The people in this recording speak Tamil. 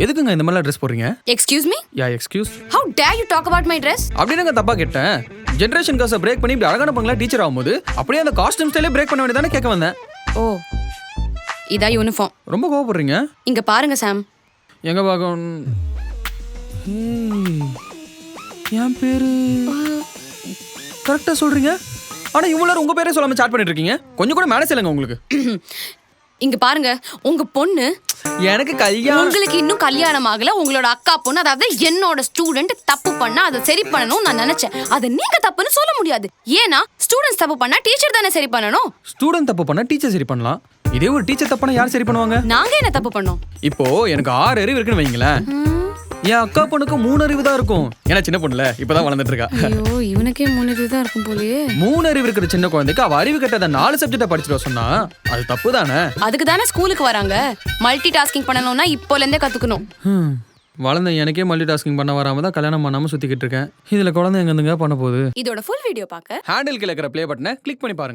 எதுக்குங்க இந்த மாதிரிலாம் ட்ரெஸ் போடுறீங்க? Excuse me, yeah excuse. how dare you talk about my dress? அப்படின்னாங்க தப்பா கேட்டேன். ஜென்ரேஷன் காசை பிரேக் பண்ணி இப்படி அழகான பங்களா டீச்சர் ஆகும்போது அப்படியே அந்த காஸ்டியூம் ஸ்டைலே பிரேக் பண்ண வேண்டியதானே கேட்க வந்தேன். ஓ, இதா யூனிஃபார்ம். ரொம்ப கோவப்படுறீங்க. இங்க பாருங்க சாம். எங்க பாக்கம்? என் பேரு கரெக்டா சொல்றீங்க. ஆனா இவ்வளவு உங்க பேரே சொல்லாம சாட் பண்ணிட்டு இருக்கீங்க. கொஞ்சம் கூட மேனேஜ் இல்லைங்க உங்களுக்கு. இங்க பாருங்க, உங்க பொண்ணு, எனக்கு கல்யாணம். உங்களுக்கு இன்னும் கல்யாணம் ஆகல. உங்களோட அக்கா பொண்ணு, அதாவது என்னோட ஸ்டூடெண்ட் தப்பு பண்ணா அதை சரி பண்ணணும் நான் நினைச்சேன். அதை நீங்க தப்புன்னு சொல்ல முடியாது. ஏன்னா ஸ்டூடெண்ட்ஸ் தப்பு பண்ணா டீச்சர் தானே சரி பண்ணணும். ஸ்டூடெண்ட் தப்பு பண்ணா டீச்சர் சரி பண்ணலாம். இதே ஒரு டீச்சர் தப்புனா யார் சரி பண்ணுவாங்க? நாங்க என்ன தப்பு பண்ணோம்? இப்போ எனக்கு 6 அறிவு இருக்குன்னு வைங்களேன். என் அக்கா பொண்ணுக்கு 3 அறிவு தான் இருக்கும். ஏன்னா சின்ன பொண்ணுல இப்பதான் வளர்ந்துட்டு இருக்கா. ஐயோ, இவனுக்கே 3 அறிவு தான் இருக்கும் போலயே. 3 அறிவு இருக்கிற சின்ன குழந்தைக்கு அவ அறிவு கட்டத 4 சப்ஜெக்ட படிச்சுட்டு சொன்னா அது தப்பு தானே? அதுக்கு தானே ஸ்கூலுக்கு வராங்க. மல்டி டாஸ்கிங் பண்ணணும்னா இப்போல இருந்தே கத்துக்கணும். வளர்ந்த எனக்கே மல்டி டாஸ்கிங் பண்ண வராம தான் கல்யாணம் பண்ணாம சுத்திக்கிட்டு இருக்கேன். இதுல குழந்தை எங்க இருந்துங்க பண்ண போகுது? இதோட ஃபுல் வீடியோ பார்க்க ஹேண்டில் கீழ இருக்கிற ப்ளே பட்டனை கிளிக் பண்ணி பாருங்க.